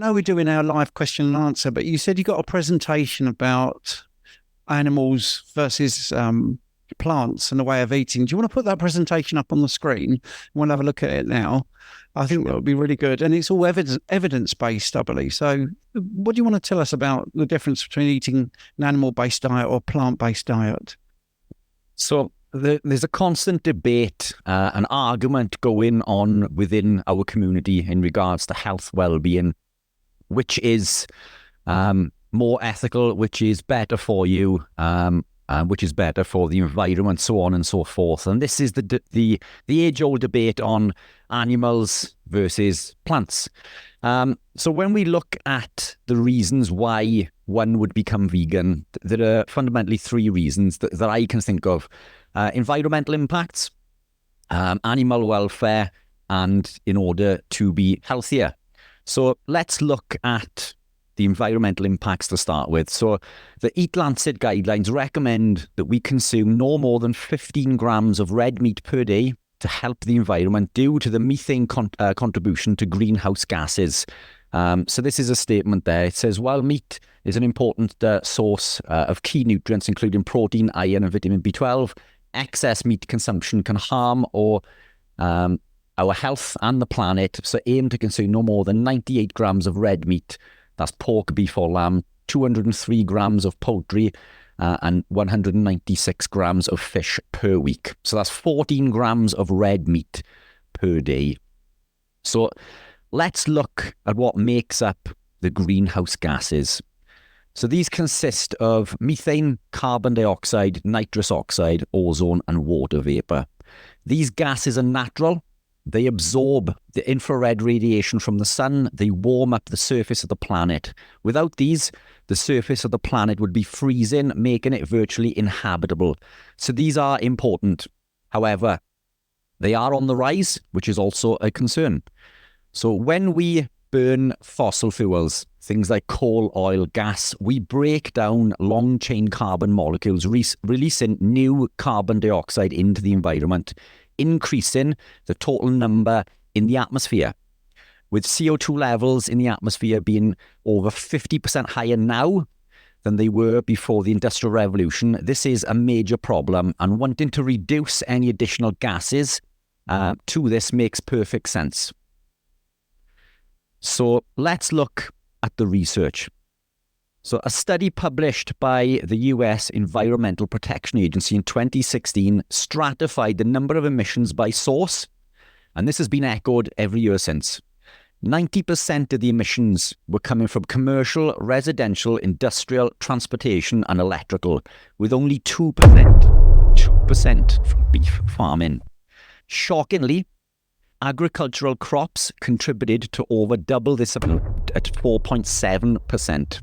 know we're doing our live question and answer, but you said you got a presentation about animals versus plants and the way of eating. Do you want to put that presentation up on the screen? We'll have a look at it now. I think that would be really good. And it's all evidence-based, I believe. So what do you want to tell us about the difference between eating an animal-based diet or plant-based diet? So there's a constant debate, an argument going on within our community in regards to health, well-being, which is more ethical, which is better for you, which is better for the environment, so on and so forth. And this is the age-old debate on animals versus plants. So when we look at the reasons why one would become vegan, there are fundamentally three reasons that I can think of. Environmental impacts, animal welfare, and in order to be healthier. So let's look at the environmental impacts to start with. So the Eat Lancet guidelines recommend that we consume no more than 15 grams of red meat per day to help the environment due to the methane contribution to greenhouse gases. So this is a statement there. It says, while meat is an important source of key nutrients, including protein, iron, and vitamin B12, excess meat consumption can harm our health and the planet. So aim to consume no more than 98 grams of red meat. That's pork, beef, or lamb, 203 grams of poultry, and 196 grams of fish per week. So that's 14 grams of red meat per day. So let's look at what makes up the greenhouse gases. So these consist of methane, carbon dioxide, nitrous oxide, ozone, and water vapor. These gases are natural. They absorb the infrared radiation from the sun. They warm up the surface of the planet. Without these, the surface of the planet would be freezing, making it virtually inhabitable. So these are important. However, they are on the rise, which is also a concern. So when we burn fossil fuels, things like coal, oil, gas, we break down long-chain carbon molecules, releasing new carbon dioxide into the environment, increasing the total number in the atmosphere. With CO2 levels in the atmosphere being over 50% higher now than they were before the Industrial Revolution, this is a major problem, and wanting to reduce any additional gases to this makes perfect sense. So let's look at the research. So a study published by the US Environmental Protection Agency in 2016 stratified the number of emissions by source, and this has been echoed every year since. 90% of the emissions were coming from commercial, residential, industrial, transportation, and electrical, with only 2% from beef farming. Shockingly, agricultural crops contributed to over double this amount at 4.7%.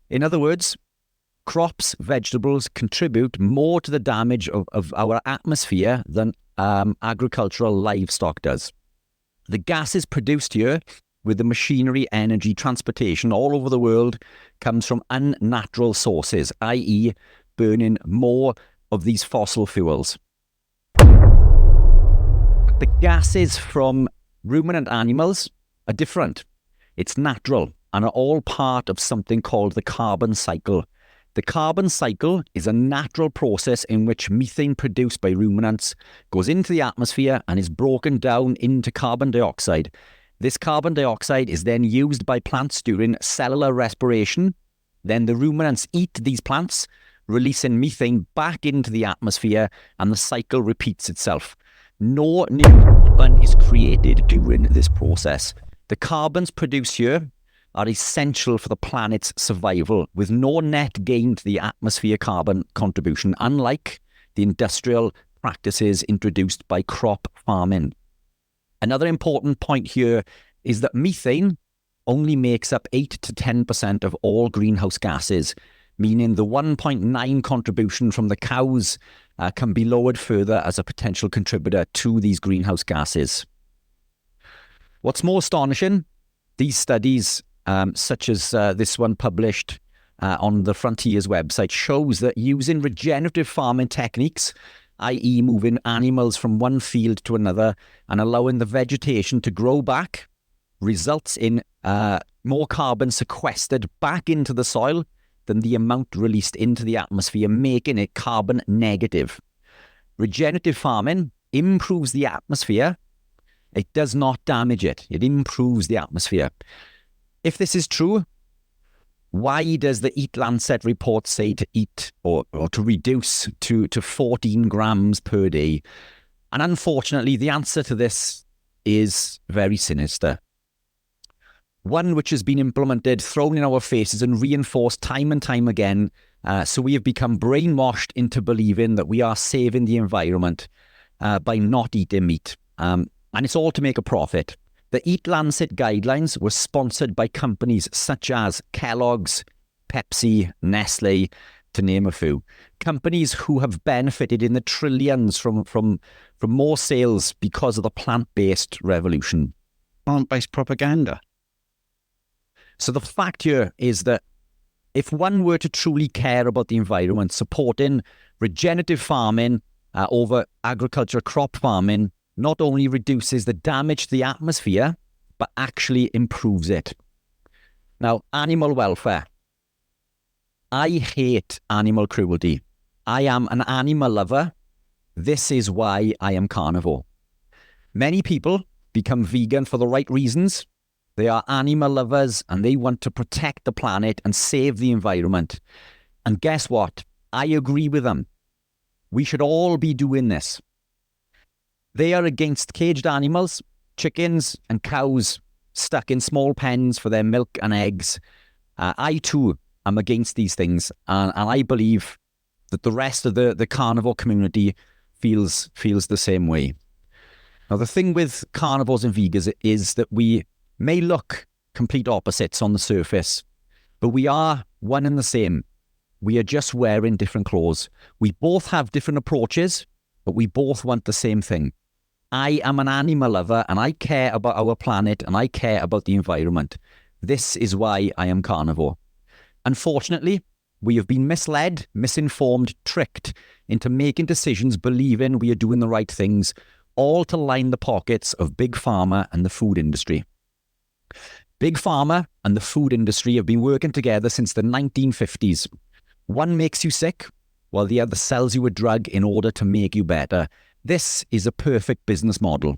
In other words, crops, vegetables contribute more to the damage of our atmosphere than agricultural livestock does. The gases produced here with the machinery, energy, transportation all over the world comes from unnatural sources, i.e. burning more of these fossil fuels. The gases from ruminant animals are different. It's natural and are all part of something called the carbon cycle. The carbon cycle is a natural process in which methane produced by ruminants goes into the atmosphere and is broken down into carbon dioxide. This carbon dioxide is then used by plants during cellular respiration. Then the ruminants eat these plants, releasing methane back into the atmosphere, and the cycle repeats itself. No new carbon is created during this process. The carbons produced here are essential for the planet's survival, with no net gain to the atmosphere carbon contribution, unlike the industrial practices introduced by crop farming. Another important point here is that methane only makes up 8 to 10% of all greenhouse gases, meaning the 1.9 contribution from the cows can be lowered further as a potential contributor to these greenhouse gases. What's more astonishing, these studies, such as this one published on the Frontiers website, shows that using regenerative farming techniques, i.e. moving animals from one field to another and allowing the vegetation to grow back, results in more carbon sequestered back into the soil than the amount released into the atmosphere, making it carbon negative. Regenerative farming improves the atmosphere. It does not damage it. It improves the atmosphere. If this is true, why does the Eat Lancet report say to eat or to reduce to 14 grams per day? And unfortunately, the answer to this is very sinister. One which has been implemented, thrown in our faces and reinforced time and time again. So we have become brainwashed into believing that we are saving the environment by not eating meat. And it's all to make a profit. The Eat Lancet guidelines were sponsored by companies such as Kellogg's, Pepsi, Nestle, to name a few. Companies who have benefited in the trillions from more sales because of the plant-based revolution. Plant-based propaganda. So the fact here is that if one were to truly care about the environment, supporting regenerative farming over agriculture crop farming not only reduces the damage to the atmosphere, but actually improves it. Now, animal welfare. I hate animal cruelty. I am an animal lover. This is why I am carnivore. Many people become vegan for the right reasons. They are animal lovers and they want to protect the planet and save the environment. And guess what? I agree with them. We should all be doing this. They are against caged animals, chickens and cows stuck in small pens for their milk and eggs. I too am against these things, and I believe that the rest of the carnivore community feels the same way. Now, the thing with carnivores and vegans is that we may look complete opposites on the surface, but we are one and the same. We are just wearing different clothes. We both have different approaches, but we both want the same thing. I am an animal lover and I care about our planet and I care about the environment. This is why I am carnivore. Unfortunately, we have been misled, misinformed, tricked into making decisions believing we are doing the right things, all to line the pockets of Big Pharma and the food industry. Big Pharma and the food industry have been working together since the 1950s. One makes you sick, while the other sells you a drug in order to make you better. This is a perfect business model.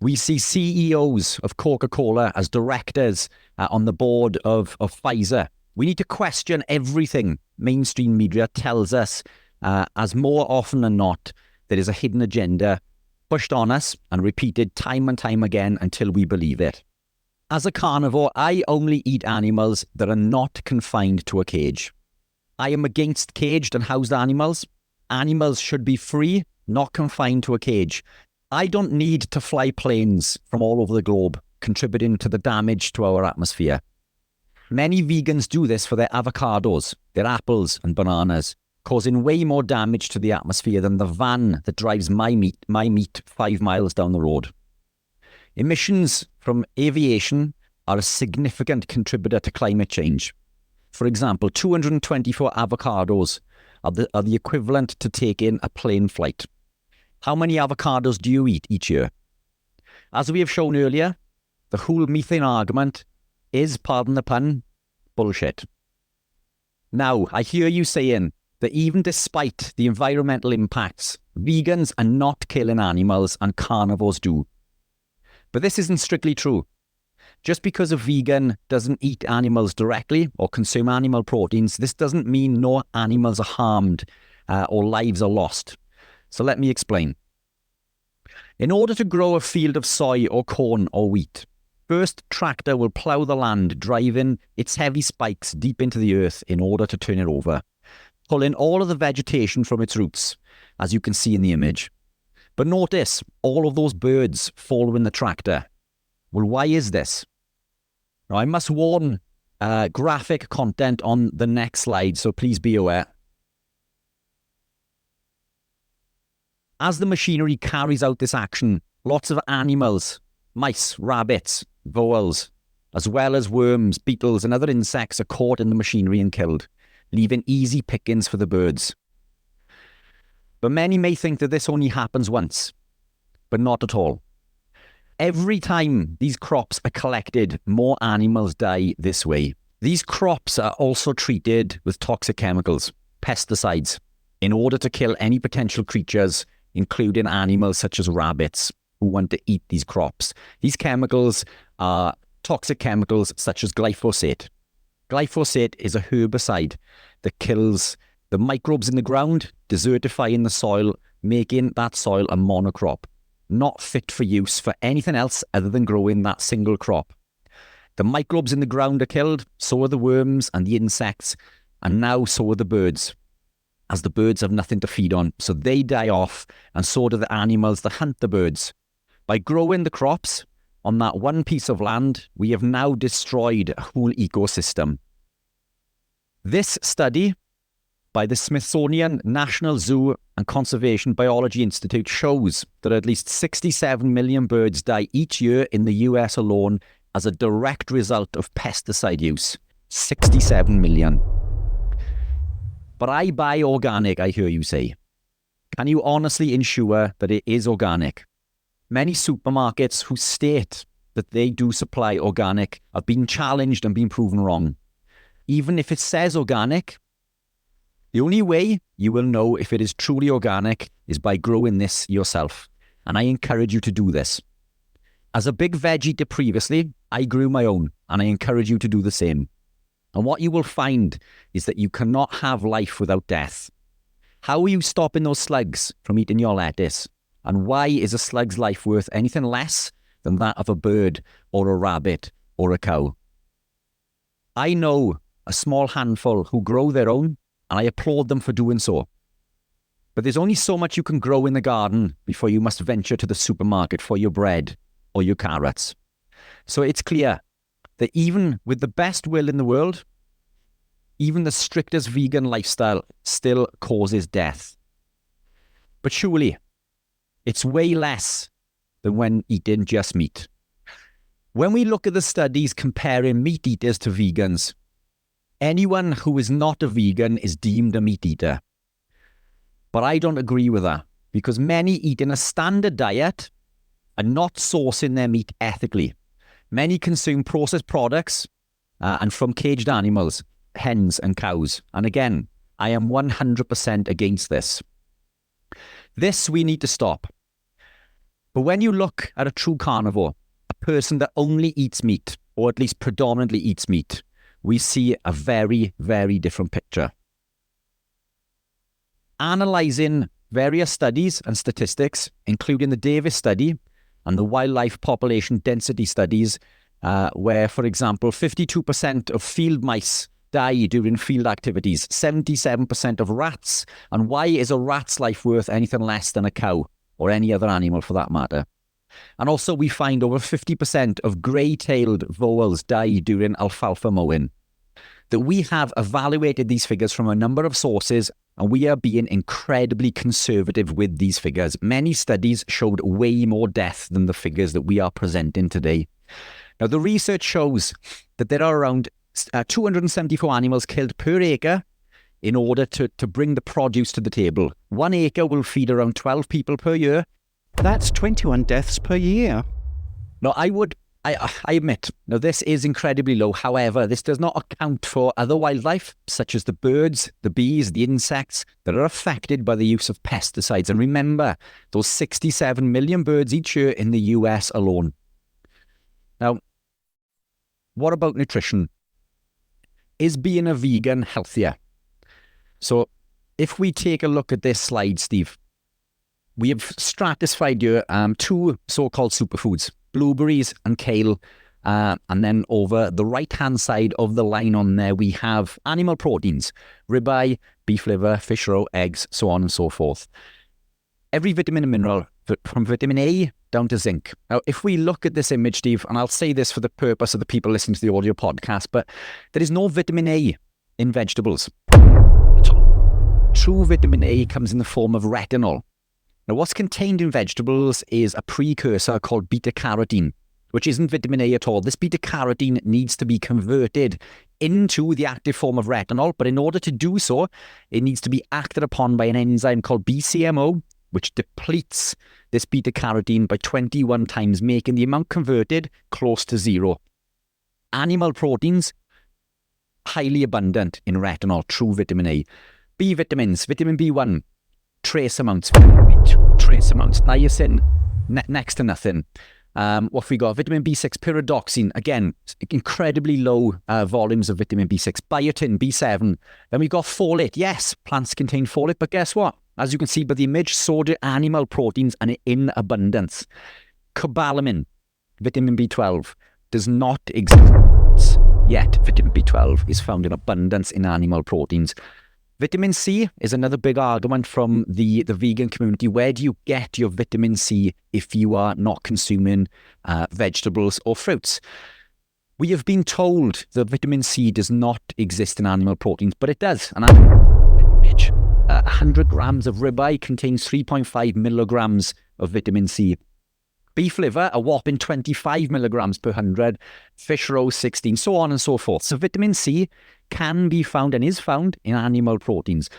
We see CEOs of Coca-Cola as directors on the board of Pfizer. We need to question everything mainstream media tells us, as more often than not, there is a hidden agenda pushed on us and repeated time and time again until we believe it. As a carnivore, I only eat animals that are not confined to a cage. I am against caged and housed animals. Animals should be free, not confined to a cage. I don't need to fly planes from all over the globe, contributing to the damage to our atmosphere. Many vegans do this for their avocados, their apples and bananas, causing way more damage to the atmosphere than the van that drives my meat 5 miles down the road. Emissions from aviation are a significant contributor to climate change. For example, 224 avocados are the equivalent to taking a plane flight. How many avocados do you eat each year? As we have shown earlier, the whole methane argument is, pardon the pun, bullshit. Now, I hear you saying that even despite the environmental impacts, vegans are not killing animals and carnivores do. But this isn't strictly true. Just because a vegan doesn't eat animals directly or consume animal proteins, this doesn't mean no animals are harmed or lives are lost. So let me explain. In order to grow a field of soy or corn or wheat, first tractor will plough the land, driving its heavy spikes deep into the earth in order to turn it over, pulling all of the vegetation from its roots, as you can see in the image. But notice all of those birds following the tractor. Well, why is this? Now, I must warn graphic content on the next slide, so please be aware. As the machinery carries out this action, lots of animals, mice, rabbits, voles, as well as worms, beetles, and other insects are caught in the machinery and killed, leaving easy pickings for the birds. But many may think that this only happens once, but not at all. Every time these crops are collected, more animals die this way. These crops are also treated with toxic chemicals, pesticides, in order to kill any potential creatures, including animals such as rabbits who want to eat these crops. These chemicals are toxic chemicals such as glyphosate. Glyphosate is a herbicide that kills the microbes in the ground, desertifying the soil, making that soil a monocrop, not fit for use for anything else other than growing that single crop. The microbes in the ground are killed, so are the worms and the insects, and now so are the birds, as the birds have nothing to feed on, so they die off, and so do the animals that hunt the birds. By growing the crops on that one piece of land, we have now destroyed a whole ecosystem. This study by the Smithsonian National Zoo and Conservation Biology Institute shows that at least 67 million birds die each year in the US alone as a direct result of pesticide use. 67 million. But I buy organic, I hear you say. Can you honestly ensure that it is organic? Many supermarkets who state that they do supply organic have been challenged and been proven wrong. Even if it says organic, the only way you will know if it is truly organic is by growing this yourself. And I encourage you to do this. As a big veg eater previously, I grew my own, and I encourage you to do the same. And what you will find is that you cannot have life without death. How are you stopping those slugs from eating your lettuce? And why is a slug's life worth anything less than that of a bird or a rabbit or a cow? I know a small handful who grow their own, and I applaud them for doing so. But there's only so much you can grow in the garden before you must venture to the supermarket for your bread or your carrots. So it's clear that even with the best will in the world, even the strictest vegan lifestyle still causes death. But surely, it's way less than when eating just meat. When we look at the studies comparing meat eaters to vegans, anyone who is not a vegan is deemed a meat eater. But I don't agree with that, because many eating a standard diet are not sourcing their meat ethically. Many consume processed products and from caged animals, hens and cows. And again, I am 100% against this. This we need to stop. But when you look at a true carnivore, a person that only eats meat, or at least predominantly eats meat, we see a very, very different picture. Analysing various studies and statistics, including the Davis study and the wildlife population density studies, where, for example, 52% of field mice die during field activities, 77% of rats, and why is a rat's life worth anything less than a cow, or any other animal for that matter? And also we find over 50% of grey-tailed voles die during alfalfa mowing. That we have evaluated these figures from a number of sources, and we are being incredibly conservative with these figures. Many studies showed way more death than the figures that we are presenting today. Now, the research shows that there are around 274 animals killed per acre in order to bring the produce to the table. 1 acre will feed around 12 people per year. That's 21 deaths per year. Now, I admit, now this is incredibly low. However, this does not account for other wildlife, such as the birds, the bees, the insects that are affected by the use of pesticides. And remember, those 67 million birds each year in the US alone. Now, what about nutrition? Is being a vegan healthier? So, if we take a look at this slide, Steve, we have stratified here two so-called superfoods, blueberries and kale. And then over the right-hand side of the line on there, we have animal proteins, ribeye, beef liver, fish roe, eggs, so on and so forth. Every vitamin and mineral, from vitamin A down to zinc. Now, if we look at this image, Steve, and I'll say this for the purpose of the people listening to the audio podcast, but there is no vitamin A in vegetables. True vitamin A comes in the form of retinol. Now, what's contained in vegetables is a precursor called beta-carotene, which isn't vitamin A at all. This beta-carotene needs to be converted into the active form of retinol, but in order to do so, it needs to be acted upon by an enzyme called BCMO, which depletes this beta-carotene by 21 times, making the amount converted close to zero. Animal proteins, highly abundant in retinol, true vitamin A. B vitamins, vitamin B1, trace amounts, trace amounts. Niacin, next to nothing. What have we got? Vitamin B6, pyridoxine, again, incredibly low volumes of vitamin B6. Biotin, B7. Then we got folate. Yes, plants contain folate, but guess what? As you can see by the image, so do animal proteins, and in abundance. Cobalamin, vitamin B12, does not exist yet. Vitamin B12 is found in abundance in animal proteins. Vitamin C is another big argument from the vegan community. Where do you get your vitamin C if you are not consuming vegetables or fruits? We have been told that vitamin C does not exist in animal proteins, but it does. And 100 grams of ribeye contains 3.5 milligrams of vitamin C. Beef liver, a whopping 25 milligrams per 100. Fish roe, 16, so on and so forth. So vitamin C can be found and is found in animal proteins.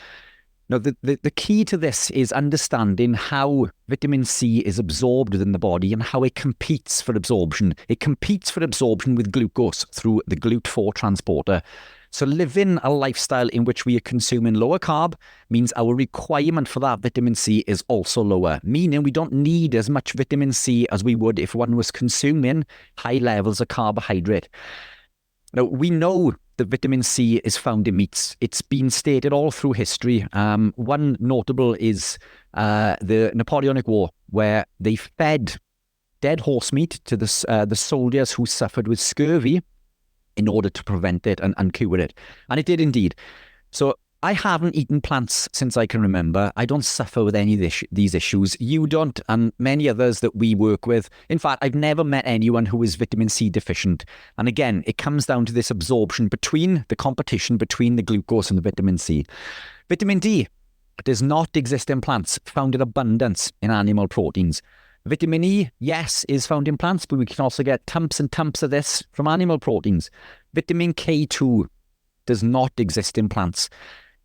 Now, the key to this is understanding how vitamin C is absorbed within the body and how it competes for absorption. It competes for absorption with glucose through the GLUT4 transporter. So living a lifestyle in which we are consuming lower carb means our requirement for that vitamin C is also lower, meaning we don't need as much vitamin C as we would if one was consuming high levels of carbohydrate. Now, we know that vitamin C is found in meats. It's been stated all through history. One notable is the Napoleonic War, where they fed dead horse meat to the soldiers who suffered with scurvy in order to prevent it and cure it. And it did indeed. So I haven't eaten plants since I can remember. I don't suffer with any of these issues. You don't, and many others that we work with. In fact, I've never met anyone who is vitamin C deficient. And again, it comes down to this absorption between the competition between the glucose and the vitamin C. Vitamin D does not exist in plants, found in abundance in animal proteins. Vitamin E, yes, is found in plants, but we can also get tons and tons of this from animal proteins. Vitamin K2 does not exist in plants.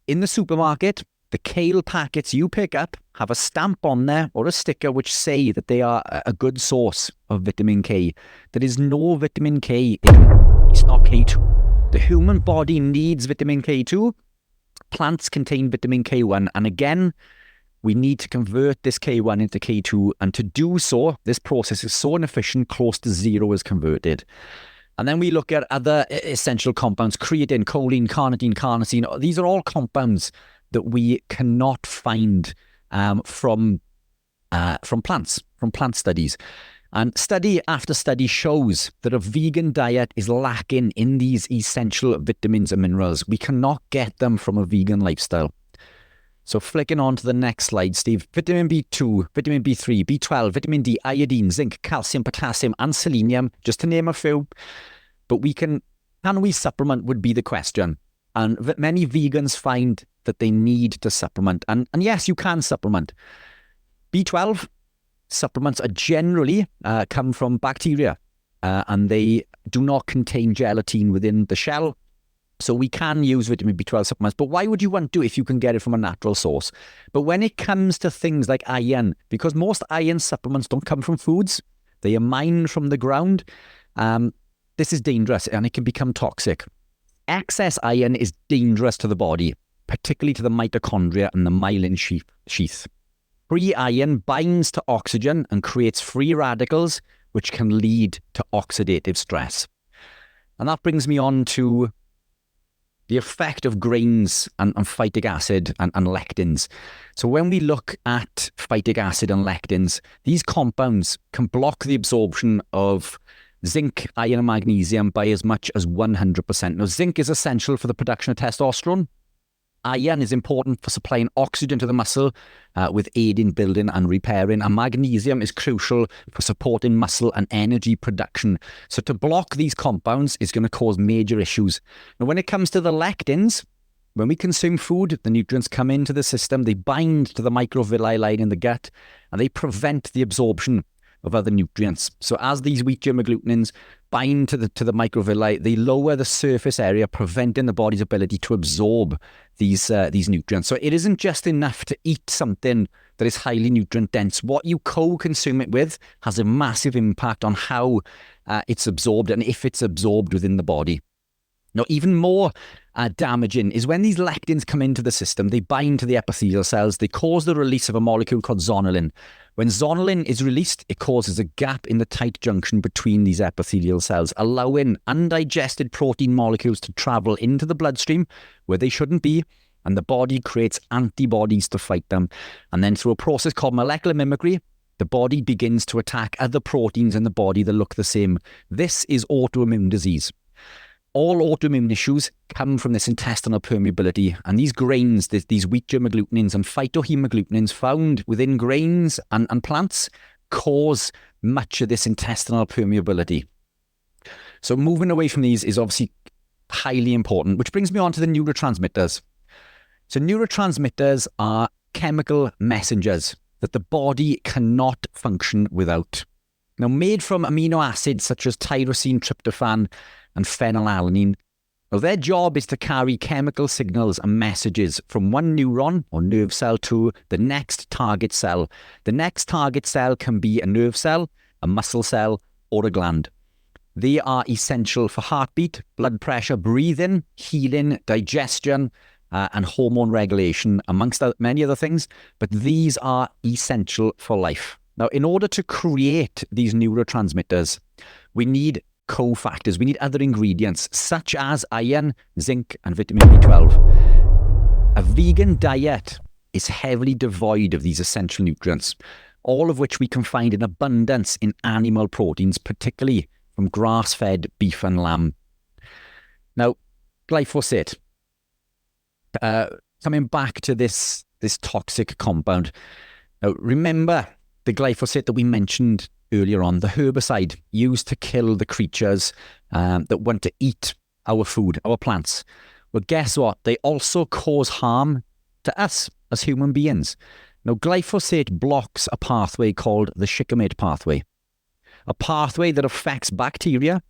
In the supermarket, the kale packets you pick up have a stamp on there or a sticker which say that they are a good source of vitamin K. There is no vitamin K it's not K2. The human body needs vitamin K2. Plants contain vitamin K1, and again, we need to convert this K1 into K2, and to do so, this process is so inefficient, close to zero is converted. And then we look at other essential compounds, creatine, choline, carnitine, carnosine. These are all compounds that we cannot find from plants, from plant studies. And study after study shows that a vegan diet is lacking in these essential vitamins and minerals. We cannot get them from a vegan lifestyle. So flicking on to the next slide, Steve. Vitamin B2, vitamin B3, B12, vitamin D, iodine, zinc, calcium, potassium, and selenium, just to name a few. But can we supplement would be the question. And many vegans find that they need to supplement. And yes, you can supplement. B12 supplements are generally come from bacteria, and they do not contain gelatin within the shell. So we can use vitamin B12 supplements, but why would you want to if you can get it from a natural source? But when it comes to things like iron, because most iron supplements don't come from foods, they are mined from the ground, this is dangerous and it can become toxic. Excess iron is dangerous to the body, particularly to the mitochondria and the myelin sheath. Free iron binds to oxygen and creates free radicals, which can lead to oxidative stress. And that brings me on to the effect of grains and phytic acid and lectins. So when we look at phytic acid and lectins, these compounds can block the absorption of zinc, iron, and magnesium by as much as 100%. Now, zinc is essential for the production of testosterone. Iron is important for supplying oxygen to the muscle, with aiding building and repairing. And magnesium is crucial for supporting muscle and energy production. So to block these compounds is going to cause major issues. Now, when it comes to the lectins, when we consume food, the nutrients come into the system, they bind to the microvilli line in the gut, and they prevent the absorption of other nutrients. So as these weak germ agglutinins bind to the microvilli, they lower the surface area, preventing the body's ability to absorb these nutrients. So it isn't just enough to eat something that is highly nutrient dense. What you co-consume it with has a massive impact on how it's absorbed and if it's absorbed within the body. Now, even more damaging is when these lectins come into the system, they bind to the epithelial cells, they cause the release of a molecule called zonulin. When zonulin is released, it causes a gap in the tight junction between these epithelial cells, allowing undigested protein molecules to travel into the bloodstream where they shouldn't be, and the body creates antibodies to fight them. And then through a process called molecular mimicry, the body begins to attack other proteins in the body that look the same. This is autoimmune disease. All autoimmune issues come from this intestinal permeability, and these grains, these wheat germ agglutinins and phytohemagglutinins found within grains and plants cause much of this intestinal permeability. So moving away from these is obviously highly important, which brings me on to the neurotransmitters. So neurotransmitters are chemical messengers that the body cannot function without. Now, made from amino acids such as tyrosine, tryptophan, and phenylalanine. Now, their job is to carry chemical signals and messages from one neuron or nerve cell to the next target cell. The next target cell can be a nerve cell, a muscle cell, or a gland. They are essential for heartbeat, blood pressure, breathing, healing, digestion, and hormone regulation, amongst many other things. But these are essential for life. Now, in order to create these neurotransmitters, we need cofactors. We need other ingredients such as iron, zinc, and vitamin B12. A vegan diet is heavily devoid of these essential nutrients, all of which we can find in abundance in animal proteins, particularly from grass-fed beef and lamb. Now, glyphosate. Coming back to this toxic compound. Now, remember the glyphosate that we mentioned earlier on, the herbicide used to kill the creatures that want to eat our food, our plants. Well, guess what? They also cause harm to us as human beings. Now, glyphosate blocks a pathway called the shikimate pathway, a pathway that affects bacteria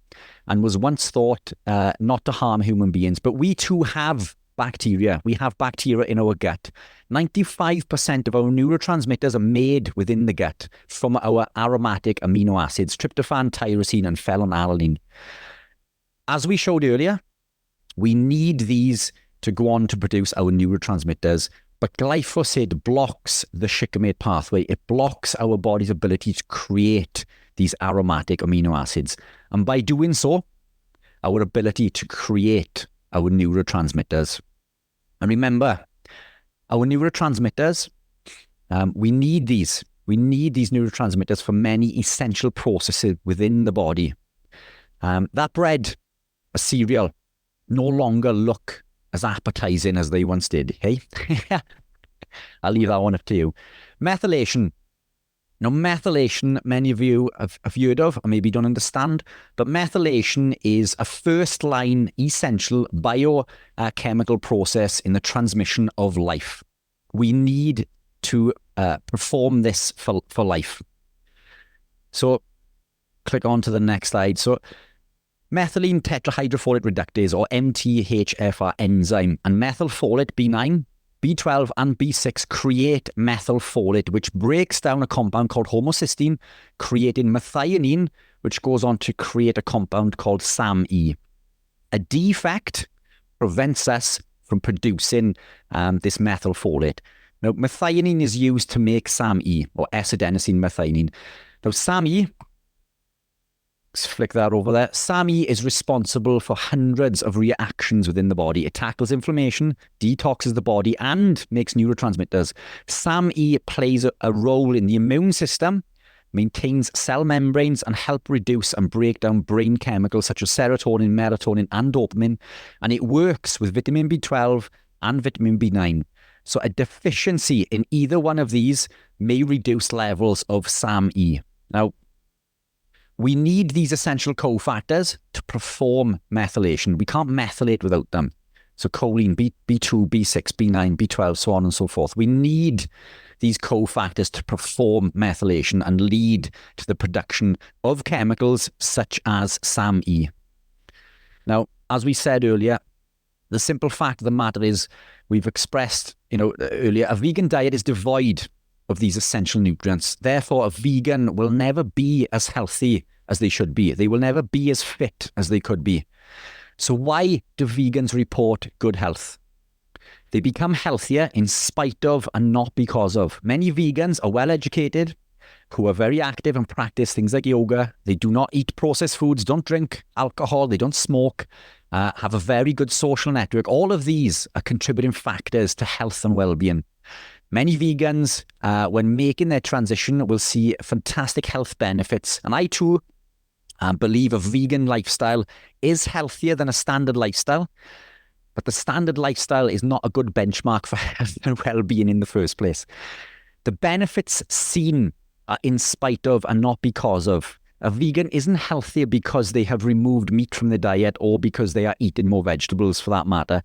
and was once thought not to harm human beings. But we too have bacteria. We have bacteria in our gut. 95% of our neurotransmitters are made within the gut from our aromatic amino acids, tryptophan, tyrosine, and phenylalanine. As we showed earlier, we need these to go on to produce our neurotransmitters, but glyphosate blocks the shikimate pathway. It blocks our body's ability to create these aromatic amino acids. And by doing so, our ability to create our neurotransmitters. And remember, our neurotransmitters, we need these. We need these neurotransmitters for many essential processes within the body. That bread, a cereal, no longer look as appetizing as they once did. Hey, I'll leave that one up to you. Methylation. Now, methylation, many of you have heard of, or maybe don't understand, but methylation is a first-line essential biochemical process in the transmission of life. We need to perform this for life. So, click on to the next slide. So, methylene tetrahydrofolate reductase, or MTHFR enzyme, and methylfolate B9, B12 and B6 create methylfolate, which breaks down a compound called homocysteine, creating methionine, which goes on to create a compound called SAMe. A defect prevents us from producing this methylfolate. Now, methionine is used to make SAMe, or S-adenosine methionine. Now, SAMe, let's flick that over there. SAMe is responsible for hundreds of reactions within the body. It tackles inflammation, detoxes the body, and makes neurotransmitters. SAMe plays a role in the immune system, maintains cell membranes, and help reduce and break down brain chemicals such as serotonin, melatonin, and dopamine. And it works with vitamin B12 and vitamin B9. So a deficiency in either one of these may reduce levels of SAMe. Now, we need these essential cofactors to perform methylation. We can't methylate without them. So choline, B2, B6, B9, B12, so on and so forth. We need these cofactors to perform methylation and lead to the production of chemicals such as SAMe. Now, as we said earlier, the simple fact of the matter is we've expressed, earlier, a vegan diet is devoid of these essential nutrients. Therefore, a vegan will never be as healthy as they should be. They will never be as fit as they could be. So why do vegans report good health? They become healthier in spite of and not because of. Many vegans are well educated, who are very active and practice things like yoga. They do not eat processed foods, don't drink alcohol, they don't smoke, have a very good social network. All of these are contributing factors to health and well-being. Many vegans, when making their transition, will see fantastic health benefits. And I too believe a vegan lifestyle is healthier than a standard lifestyle. But the standard lifestyle is not a good benchmark for health and well-being in the first place. The benefits seen are in spite of and not because of. A vegan isn't healthier because they have removed meat from their diet or because they are eating more vegetables for that matter.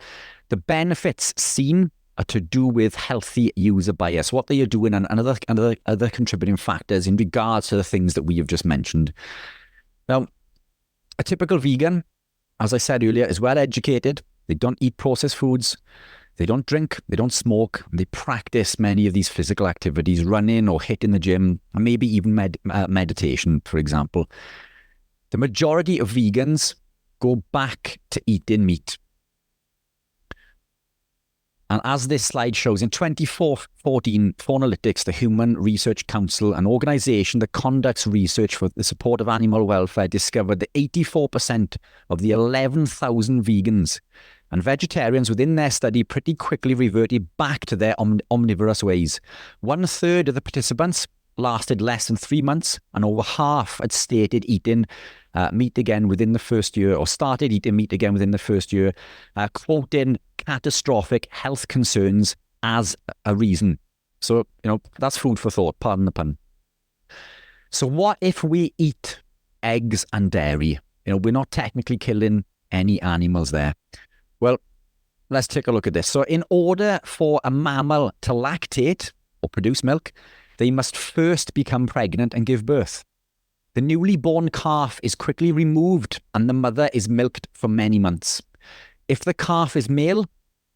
The benefits seen are to do with healthy user bias, what they are doing and other contributing factors in regards to the things that we have just mentioned. Now, a typical vegan, as I said earlier, is well educated. They don't eat processed foods. They don't drink. They don't smoke. They practice many of these physical activities, running or hitting the gym, and maybe even meditation, for example. The majority of vegans go back to eating meat. And as this slide shows, in 2014, Fauna-Lytics, the Human Research Council, an organization that conducts research for the support of animal welfare, discovered that 84% of the 11,000 vegans and vegetarians within their study pretty quickly reverted back to their omnivorous ways. 1/3 of the participants lasted less than 3 months, and over half had stated eating meat again within the first year, or started eating meat again within the first year, quoting catastrophic health concerns as a reason. So, that's food for thought, pardon the pun. So what if we eat eggs and dairy? We're not technically killing any animals there. Well, let's take a look at this. So in order for a mammal to lactate or produce milk, they must first become pregnant and give birth. The newly born calf is quickly removed and the mother is milked for many months. If the calf is male,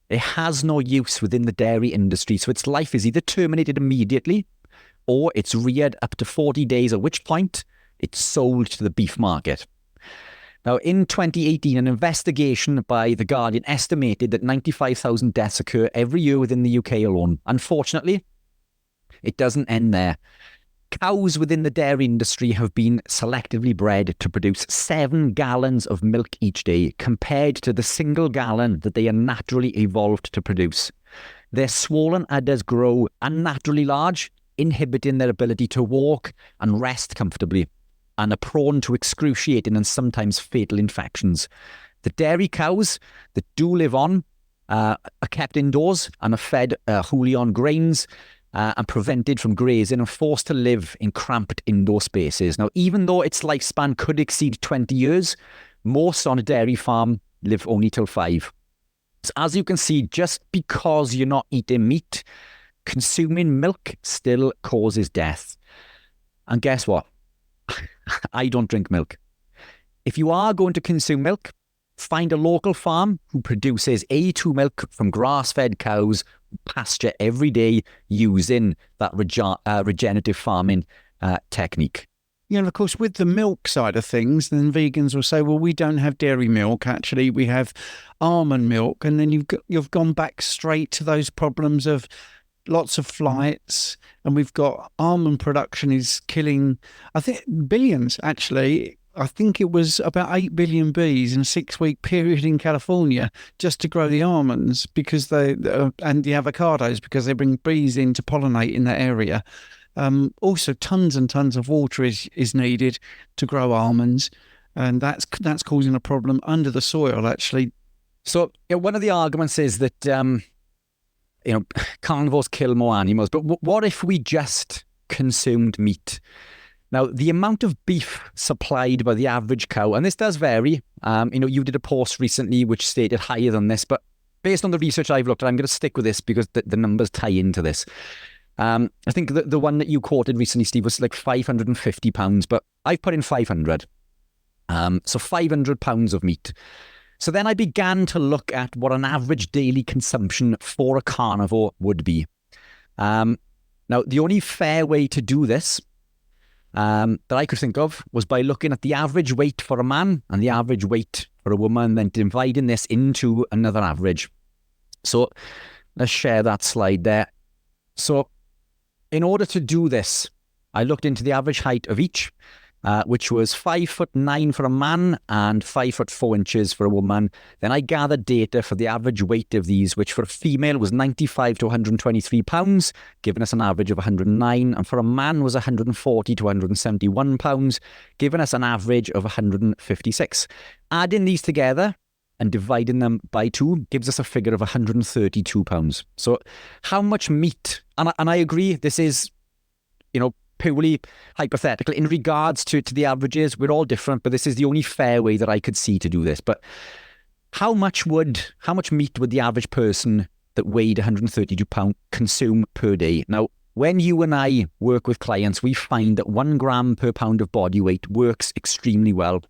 it has no use within the dairy industry, so its life is either terminated immediately or it's reared up to 40 days, at which point it's sold to the beef market. Now, in 2018, an investigation by The Guardian estimated that 95,000 deaths occur every year within the UK alone. Unfortunately, it doesn't end there. Cows within the dairy industry have been selectively bred to produce 7 gallons of milk each day, compared to the single gallon that they are naturally evolved to produce. Their swollen udders grow unnaturally large, inhibiting their ability to walk and rest comfortably, and are prone to excruciating and sometimes fatal infections. The dairy cows that do live on are kept indoors and are fed Julian grains and prevented from grazing and forced to live in cramped indoor spaces. Now, even though its lifespan could exceed 20 years, most on a dairy farm live only till 5. So as you can see, just because you're not eating meat, consuming milk still causes death. And guess what? I don't drink milk. If you are going to consume milk, find a local farm who produces A2 milk from grass-fed cows, pasture every day using that regenerative farming technique. Of course, with the milk side of things, then vegans will say, well, we don't have dairy milk, actually, we have almond milk. And then you've gone back straight to those problems of lots of flights, and we've got almond production is killing, I think, billions, actually. I think it was about 8 billion bees in a 6-week period in California just to grow the almonds and the avocados, because they bring bees in to pollinate in that area. Also, tons and tons of water is needed to grow almonds, and that's causing a problem under the soil, actually. So one of the arguments is that carnivores kill more animals, but what if we just consumed meat? Now, the amount of beef supplied by the average cow, and this does vary. You did a post recently which stated higher than this, but based on the research I've looked at, I'm going to stick with this because the numbers tie into this. I think the one that you quoted recently, Steve, was like 550 pounds, but I've put in 500. So 500 pounds of meat. So then I began to look at what an average daily consumption for a carnivore would be. Now, Now, the only fair way to do this that I could think of was by looking at the average weight for a man and the average weight for a woman, then dividing this into another average. So let's share that slide there. So in order to do this, I looked into the average height of each, which was 5'9" for a man and 5'4" for a woman. Then I gathered data for the average weight of these, which for a female was 95 to 123 pounds, giving us an average of 109, and for a man was 140 to 171 pounds, giving us an average of 156. Adding these together and dividing them by 2 gives us a figure of 132 pounds. So how much meat, and I agree, this is, purely hypothetical in regards to the averages. We're all different, but this is the only fair way that I could see to do this. But how much meat would the average person that weighed 132 pounds consume per day? Now, when you and I work with clients, we find that 1 gram per pound of body weight works extremely well.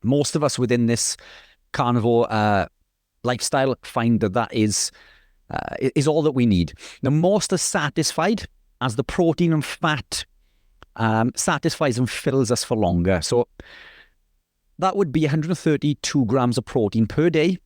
Most of us within this carnivore lifestyle find that is all that we need. Now, most are satisfied as the protein and fat satisfies and fills us for longer. So that would be 132 grams of protein per day.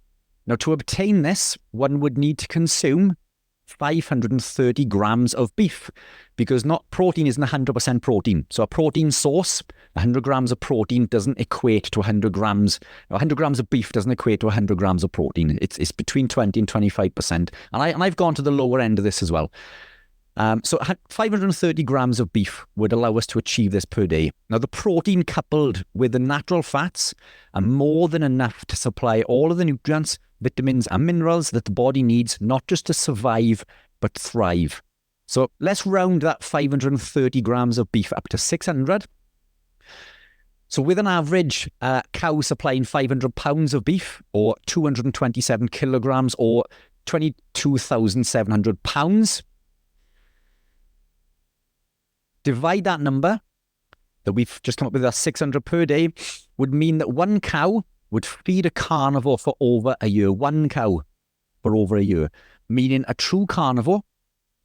Now, to obtain this, one would need to consume 530 grams of beef, because protein isn't 100% protein. So a protein source, 100 grams of protein doesn't equate to 100 grams. 100 grams of beef doesn't equate to 100 grams of protein. It's between 20 and 25%. And I've gone to the lower end of this as well. So 530 grams of beef would allow us to achieve this per day. Now, the protein coupled with the natural fats are more than enough to supply all of the nutrients, vitamins and minerals that the body needs, not just to survive, but thrive. So let's round that 530 grams of beef up to 600. So with an average cow supplying 500 pounds of beef, or 227 kilograms, or 22,700 pounds, divide that number that we've just come up with, that 600 per day, would mean that 1 cow would feed a carnivore for over a year. 1 cow for over a year. Meaning a true carnivore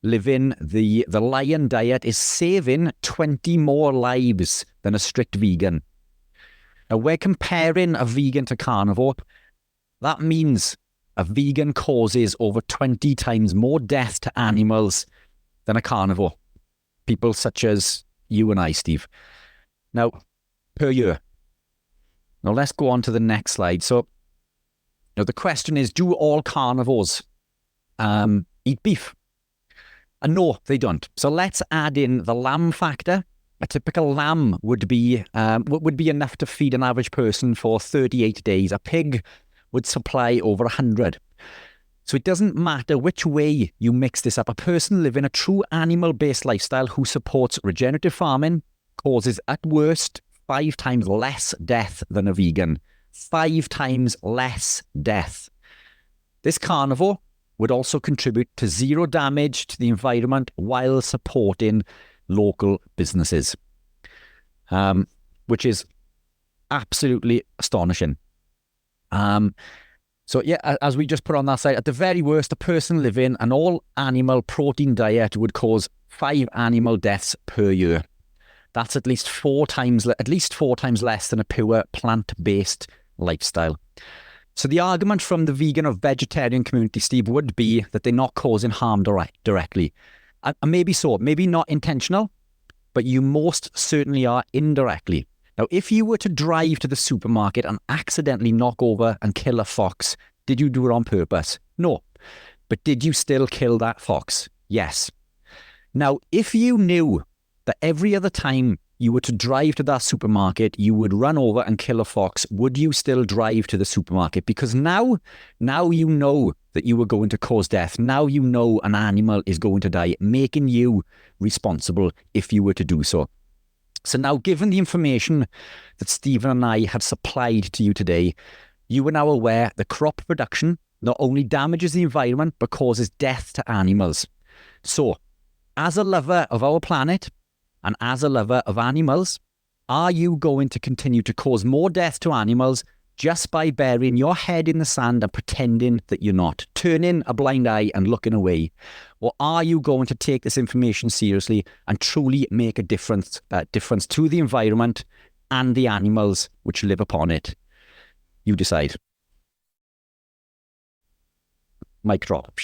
living the lion diet is saving 20 more lives than a strict vegan. Now, we're comparing a vegan to carnivore. That means a vegan causes over 20 times more death to animals than a carnivore. People such as you and I, Steve. Now, per year. Now, let's go on to the next slide. So, now the question is, do all carnivores eat beef? And no, they don't. So let's add in the lamb factor. A typical lamb would be enough to feed an average person for 38 days. A pig would supply over 100. So it doesn't matter which way you mix this up. A person living a true animal-based lifestyle who supports regenerative farming causes, at worst, 5 times less death than a vegan. 5 times less death. This carnivore would also contribute to 0 damage to the environment while supporting local businesses, which is absolutely astonishing. So yeah, as we just put on that side, at the very worst, a person living an all-animal protein diet would cause 5 animal deaths per year. That's at least 4 times less than a pure plant-based lifestyle. So the argument from the vegan or vegetarian community, Steve, would be that they're not causing harm directly. And maybe so, maybe not intentional, but you most certainly are indirectly. Now, if you were to drive to the supermarket and accidentally knock over and kill a fox, did you do it on purpose? No. But did you still kill that fox? Yes. Now, if you knew that every other time you were to drive to that supermarket, you would run over and kill a fox, would you still drive to the supermarket? Because now you know that you were going to cause death. Now you know an animal is going to die, making you responsible if you were to do so. So now, given the information that Stephen and I have supplied to you today, you are now aware that crop production not only damages the environment, but causes death to animals. So, as a lover of our planet, and as a lover of animals, are you going to continue to cause more death to animals just by burying your head in the sand and pretending that you're not, turning a blind eye and looking away? Or are you going to take this information seriously and truly make a difference to the environment and the animals which live upon it? You decide. Mic drop.